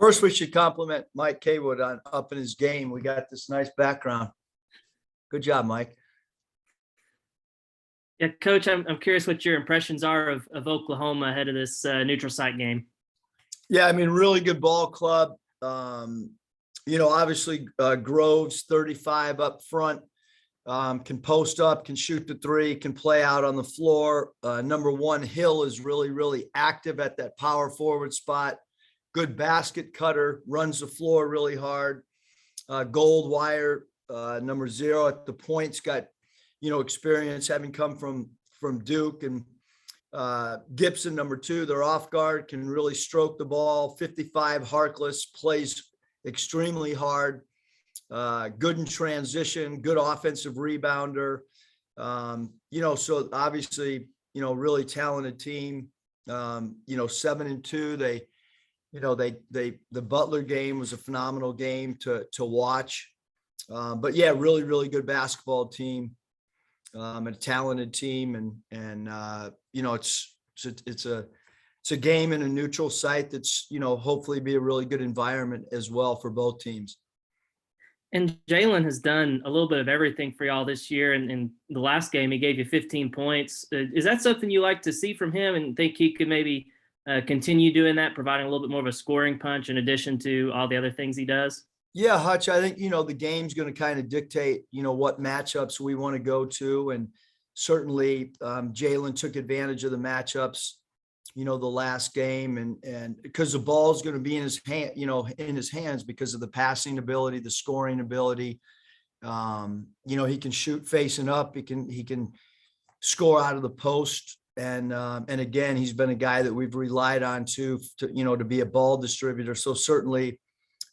First, we should compliment Mike Kaywood on upping his game. We got this nice background. Good job, Mike. Yeah, Coach, I'm curious what your impressions are of Oklahoma ahead of this neutral site game. Yeah, I mean, really good ball club. Obviously Groves 35 up front, can post up, can shoot the three, can play out on the floor. Number one, Hill is really, really active at that power forward spot. Good basket cutter, runs the floor really hard. Goldwire, number 0 at the points, got, experience having come from Duke, and Gibson, number 2, their off guard, can really stroke the ball. 55, Harkless, plays extremely hard. Good in transition, good offensive rebounder. So obviously, really talented team. 7-2. The Butler game was a phenomenal game to watch. But yeah, really, really good basketball team. A talented team, and it's a game in a neutral site that's, hopefully be a really good environment as well for both teams. And Jalen has done a little bit of everything for y'all this year. And in the last game, he gave you 15 points. Is that something you like to see from him, and think he could maybe continue doing that, providing a little bit more of a scoring punch in addition to all the other things he does? Yeah, Hutch, I think, the game's going to kind of dictate, what matchups we want to go to. And certainly Jalen took advantage of the matchups, the last game, and because the ball is going to be in his hand, in his hands, because of the passing ability, the scoring ability. He can shoot facing up. He can score out of the post. And again, he's been a guy that we've relied on to be a ball distributor. So certainly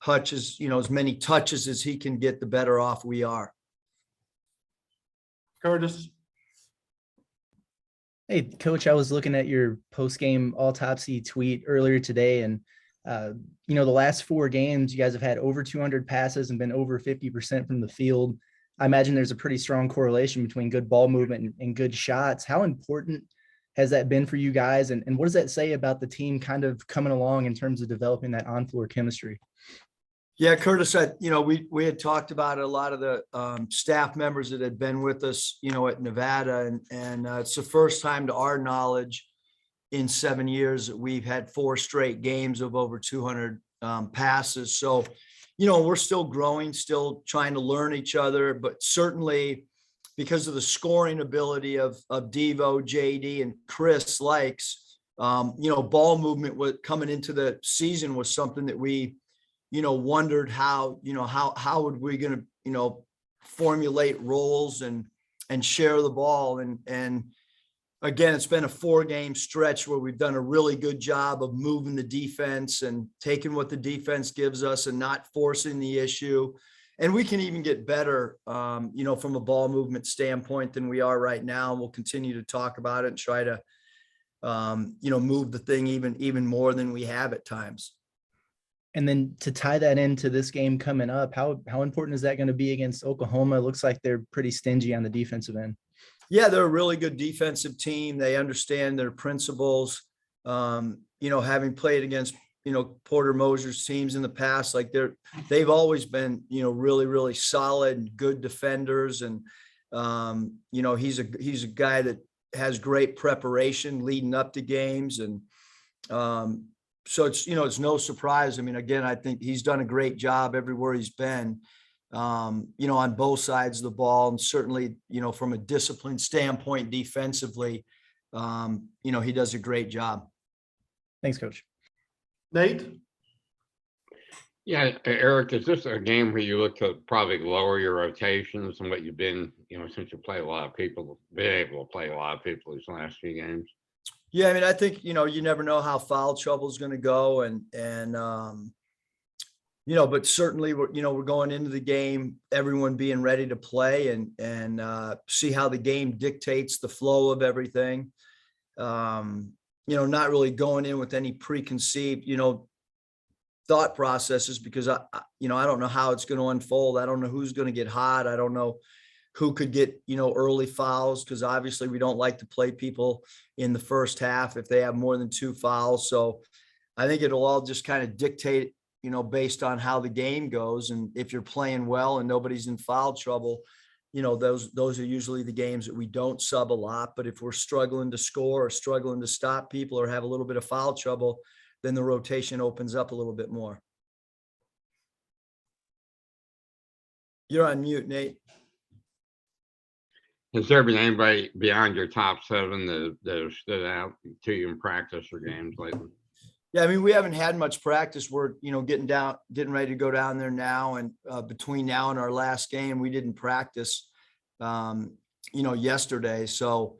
Hutch is, as many touches as he can get, the better off we are. Curtis. Hey, Coach, I was looking at your post-game autopsy tweet earlier today, and the last 4 games, you guys have had over 200 passes and been over 50% from the field. I imagine there's a pretty strong correlation between good ball movement and good shots. How important has that been for you guys, and what does that say about the team kind of coming along in terms of developing that on-floor chemistry? Yeah, Curtis, we had talked about a lot of the staff members that had been with us, at Nevada, and it's the first time to our knowledge in 7 years that we've had 4 straight games of over 200 passes. So, we're still growing, still trying to learn each other, but certainly because of the scoring ability of Devo, JD, and Chris Likes, ball movement coming into the season was something that we wondered how would we going to, formulate roles and share the ball. And again, it's been a 4-game stretch where we've done a really good job of moving the defense and taking what the defense gives us and not forcing the issue. And we can even get better, from a ball movement standpoint than we are right now. And we'll continue to talk about it and try to, move the thing even more than we have at times. And then to tie that into this game coming up, how important is that going to be against Oklahoma? It looks like they're pretty stingy on the defensive end. Yeah, they're a really good defensive team. They understand their principles. Having played against, Porter Moser's teams in the past, like they've always been, really, really solid and good defenders. And, he's a guy that has great preparation leading up to games. And, so it's no surprise. I mean, again, I think he's done a great job everywhere he's been, on both sides of the ball. And certainly, from a discipline standpoint, defensively, he does a great job. Thanks, Coach. Nate. Yeah, Eric, is this a game where you look to probably lower your rotations and what you've been, since you play a lot of people, been able to play a lot of people these last few games? Yeah, I mean, I think, you never know how foul trouble is going to go. And but certainly we're going into the game, everyone being ready to play and see how the game dictates the flow of everything. Not really going in with any preconceived, thought processes, because I don't know how it's going to unfold. I don't know who's going to get hot. I don't know who could get, early fouls, because obviously we don't like to play people in the first half if they have more than 2 fouls. So I think it'll all just kind of dictate, based on how the game goes. And if you're playing well and nobody's in foul trouble, those are usually the games that we don't sub a lot. But if we're struggling to score or struggling to stop people or have a little bit of foul trouble, then the rotation opens up a little bit more. You're on mute, Nate. Has there been anybody beyond your top 7 that have stood out to you in practice or games lately? Yeah, I mean, we haven't had much practice. We're, getting ready to go down there now. And between now and our last game, we didn't practice, yesterday. So,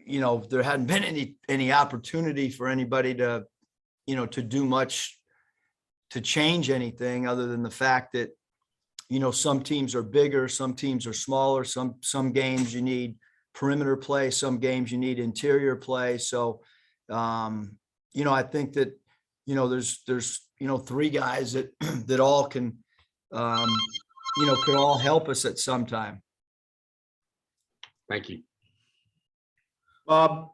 there hadn't been any opportunity for anybody to, to do much to change anything other than the fact that, some teams are bigger, some teams are smaller, some games you need perimeter play, some games you need interior play. So, I think that, there's 3 guys that that all can could all help us at some time. Thank you. Bob.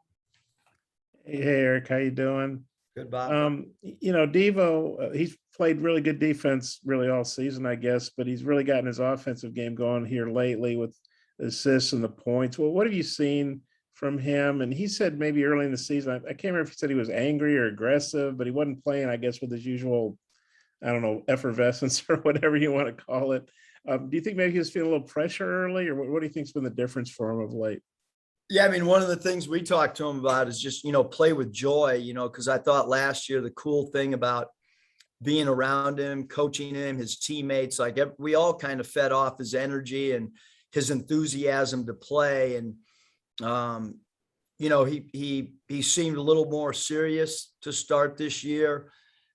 Hey Eric, how you doing? Good, Bob. Devo, he's played really good defense really all season, I guess, but he's really gotten his offensive game going here lately with the assists and the points. Well, what have you seen from him? And he said maybe early in the season, I can't remember if he said he was angry or aggressive, but he wasn't playing, I guess, with his usual, I don't know, effervescence or whatever you want to call it. Do you think maybe he was feeling a little pressure early, or what do you think's been the difference for him of late? Yeah, I mean, one of the things we talked to him about is just, play with joy, because I thought last year the cool thing about being around him, coaching him, his teammates, we all kind of fed off his energy and his enthusiasm to play. And, he seemed a little more serious to start this year.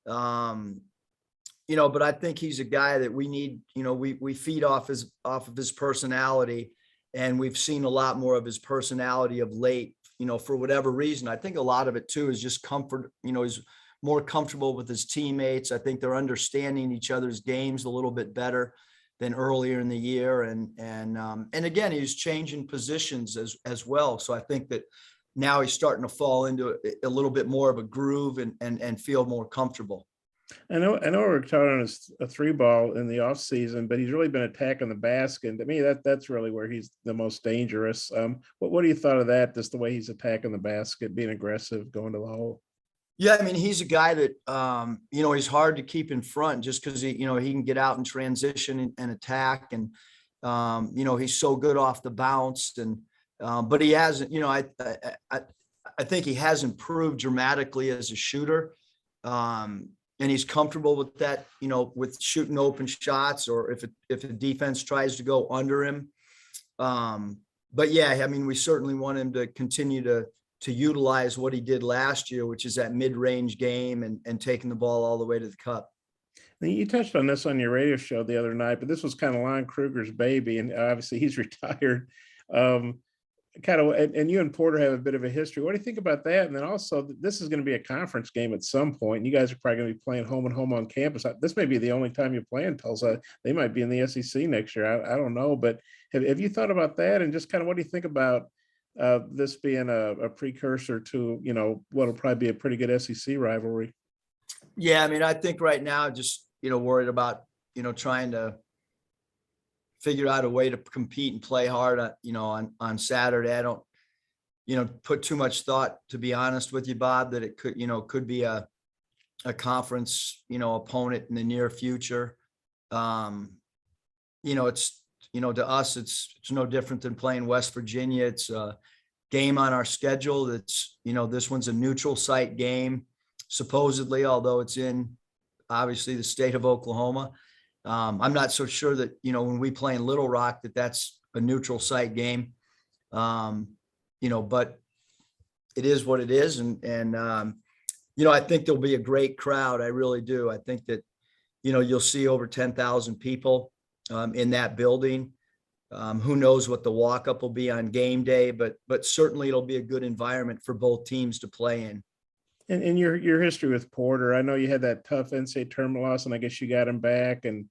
But I think he's a guy that we need, we feed off of his personality. And we've seen a lot more of his personality of late, for whatever reason. I think a lot of it too is just comfort, he's more comfortable with his teammates. I think they're understanding each other's games a little bit better than earlier in the year. And again, he's changing positions as well. So I think that now he's starting to fall into a little bit more of a groove and feel more comfortable. I know we're talking on a 3-ball in the off season, but he's really been attacking the basket. And to me, that's really where he's the most dangerous. What do you thought of that? Just the way he's attacking the basket, being aggressive, going to the hole. Yeah, I mean, he's a guy that he's hard to keep in front just because he can get out and transition and attack, and he's so good off the bounce. And but he hasn't. I think he has improved dramatically as a shooter. And he's comfortable with that, with shooting open shots, or if a defense tries to go under him. But yeah, I mean, we certainly want him to continue to utilize what he did last year, which is that mid-range game and taking the ball all the way to the cup. You touched on this on your radio show the other night, but this was kind of Lon Kruger's baby, and obviously he's retired. And you and Porter have a bit of a history. What do you think about that? And then also, this is going to be a conference game at some point. And you guys are probably going to be playing home and home on campus. This may be the only time you play in Tulsa. They might be in the SEC next year. I don't know. But have you thought about that? And just kind of what do you think about this being a precursor to, what'll probably be a pretty good SEC rivalry? Yeah, I mean, I think right now, just, worried about, trying to figure out a way to compete and play hard, on Saturday. I don't, put too much thought, to be honest with you, Bob, that it could be a conference, opponent in the near future. It's, to us, it's no different than playing West Virginia. It's a game on our schedule. That's, this one's a neutral site game, supposedly, although it's in obviously the state of Oklahoma. I'm not so sure that, when we play in Little Rock, that's a neutral site game. But it is what it is. And I think there'll be a great crowd. I really do. I think that, you'll see over 10,000 people in that building. Who knows what the walk-up will be on game day, but certainly it'll be a good environment for both teams to play in. And your history with Porter, I know you had that tough NCAA tournament loss, and I guess you got him back. And,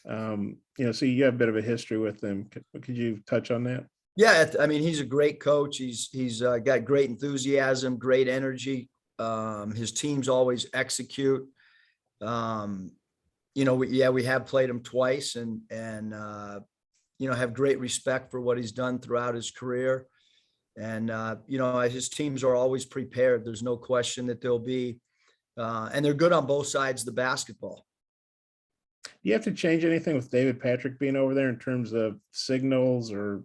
so you have a bit of a history with him. Could you touch on that? Yeah, I mean, he's a great coach. He's got great enthusiasm, great energy. His teams always execute. we have played him twice and have great respect for what he's done throughout his career. And, his teams are always prepared. There's no question that they'll be, and they're good on both sides of the basketball. Do you have to change anything with David Patrick being over there in terms of signals or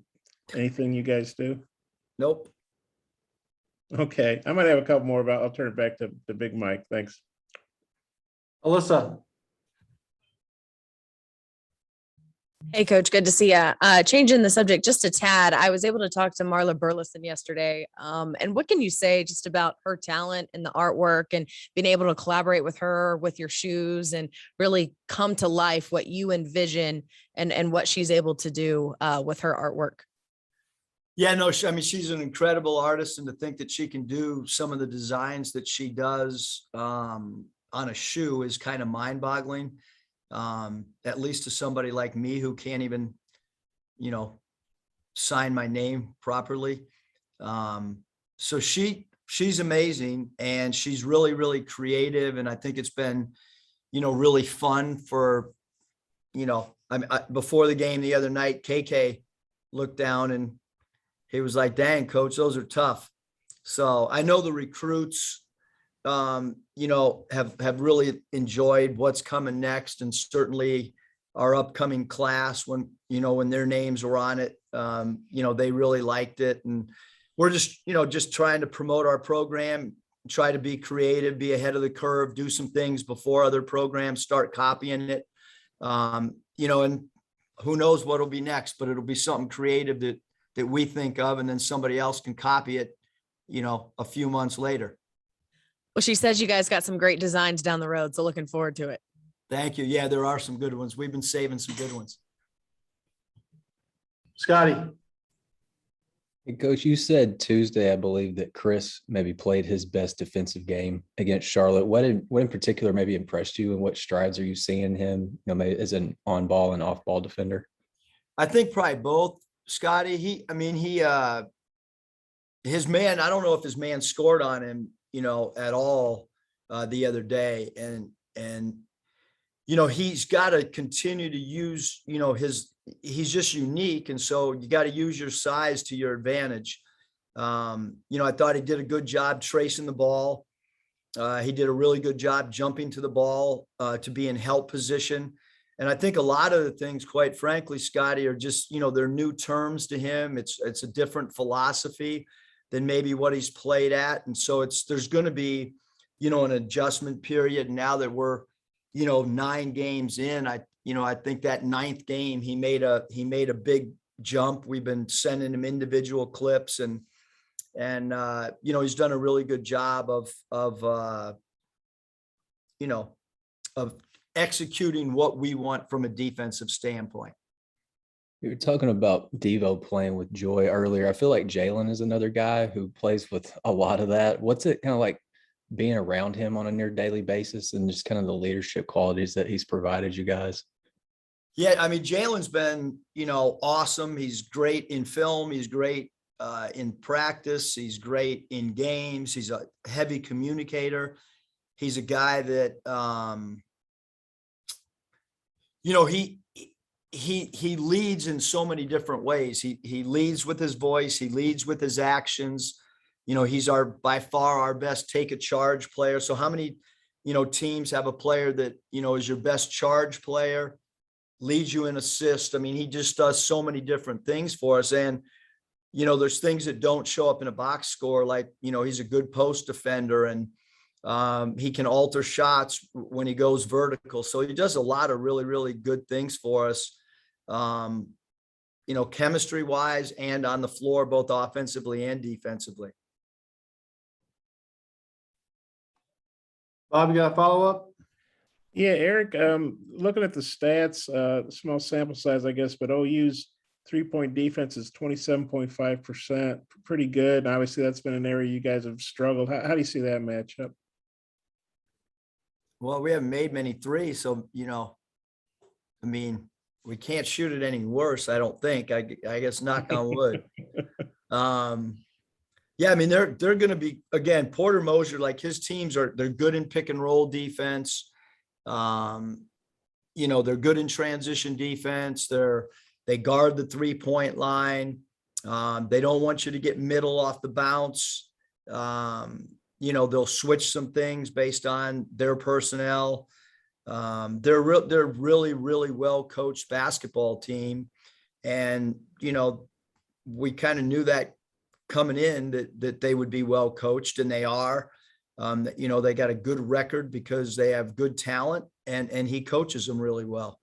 anything you guys do? Nope. Okay, I might have a couple more, but I'll turn it back to Big Mike. Thanks. Alyssa. Hey, Coach, good to see you. Changing the subject just a tad, I was able to talk to Marla Burleson yesterday. And what can you say just about her talent and the artwork and being able to collaborate with her with your shoes and really come to life what you envision and what she's able to do with her artwork? Yeah, no, she's an incredible artist, and to think that she can do some of the designs that she does on a shoe is kind of mind-boggling. At least to somebody like me who can't even, sign my name properly. So she's amazing, and she's really, really creative. And I think it's been, really fun for, before the game the other night, KK looked down and he was like, "Dang, coach, those are tough." So I know the recruits, have really enjoyed what's coming next, and certainly our upcoming class, when their names were on it, they really liked it. And we're just trying to promote our program, try to be creative, be ahead of the curve, do some things before other programs start copying it. And who knows what'll be next, but it'll be something creative that we think of, and then somebody else can copy it, a few months later. Well, she says you guys got some great designs down the road, so looking forward to it. Thank you. Yeah, there are some good ones. We've been saving some good ones. Scotty. Hey, Coach, you said Tuesday, I believe, that Chris maybe played his best defensive game against Charlotte. What in particular maybe impressed you, and what strides are you seeing him, maybe as an on-ball and off-ball defender? I think probably both, Scotty. His man, I don't know if his man scored on him, at all the other day. And he's got to continue to use, he's just unique. And so you got to use your size to your advantage. I thought he did a good job tracing the ball. He did a really good job jumping to the ball to be in help position. And I think a lot of the things, quite frankly, Scotty, are just, they're new terms to him. It's a different philosophy than maybe what he's played at. And so there's going to be, an adjustment period. Now that we're, 9 games in, I think that 9th game, he made a big jump. We've been sending him individual clips, and he's done a really good job of executing what we want from a defensive standpoint. You were talking about Devo playing with joy earlier. I feel like Jalen is another guy who plays with a lot of that. What's it kind of like being around him on a near daily basis, and just kind of the leadership qualities that he's provided you guys? Yeah, Jalen's been, awesome. He's great in film. He's great in practice. He's great in games. He's a heavy communicator. He's a guy that, he leads in so many different ways. He leads with his voice. He leads with his actions. He's by far our best take a charge player. So how many, teams have a player that, is your best charge player, leads you in assist? He just does so many different things for us. And, there's things that don't show up in a box score. Like, he's a good post defender, and he can alter shots when he goes vertical. So he does a lot of really, really good things for us. Chemistry wise and on the floor, both offensively and defensively. Bob, you got a follow-up? Yeah, Eric, looking at the stats, small sample size, I guess, but OU's 3-point defense is 27.5%, pretty good. And obviously that's been an area you guys have struggled. How do you see that matchup? Well, we haven't made many threes, so, we can't shoot it any worse, I don't think. I guess, knock on wood. Yeah, they're going to be, again, Porter Moser, like his teams they're good in pick and roll defense. they're good in transition defense. They guard the 3-point line. They don't want you to get middle off the bounce. They'll switch some things based on their personnel. They're really, really well coached basketball team. And, we kind of knew that coming in that they would be well coached, and they are. They got a good record because they have good talent, and he coaches them really well.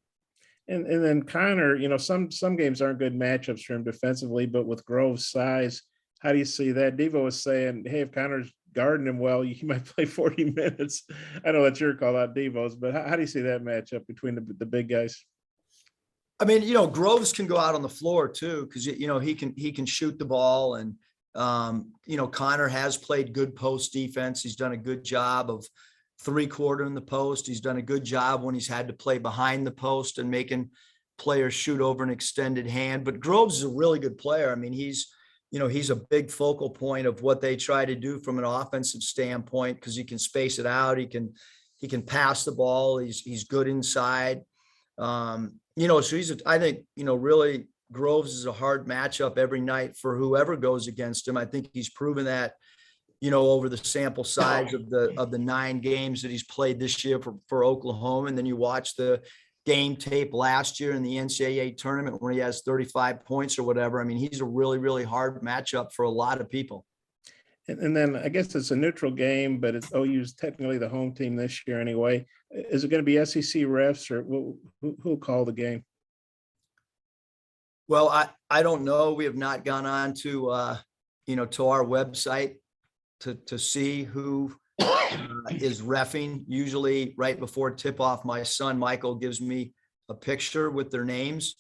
And then Connor, some games aren't good matchups for him defensively, but with Grove's size, how do you see that? Devo was saying, hey, if Connor's guarding him well, he might play 40 minutes. I know that's your call out, Devo's, but how do you see that matchup between the big guys? I mean, Groves can go out on the floor too, because he can shoot the ball, and Connor has played good post defense. He's done a good job of 3-quarter in the post. He's done a good job when he's had to play behind the post and making players shoot over an extended hand. But Groves is a really good player. I mean, he's a big focal point of what they try to do from an offensive standpoint, because he can space it out. He can pass the ball. He's good inside. So I think, really Groves is a hard matchup every night for whoever goes against him. I think he's proven that, over the sample size of the 9 games that he's played this year for Oklahoma. And then you watch the game tape last year in the NCAA tournament where he has 35 points or whatever. I mean, he's a really, really hard matchup for a lot of people. And then I guess it's a neutral game, but it's OU's technically the home team this year anyway. Is it going to be SEC refs, or who'll call the game? Well, I don't know. We have not gone on to to our website to see who is reffing. Usually right before tip off, my son Michael gives me a picture with their names,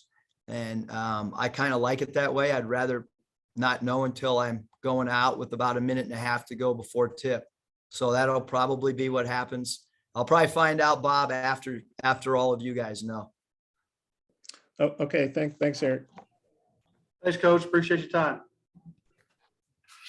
and I kind of like it that way. I'd rather not know until I'm going out with about 1.5 minutes to go before tip. So that'll probably be what happens. I'll probably find out, Bob, after all of you guys know. Oh, okay. Thanks, Eric. Thanks, Coach. Appreciate your time.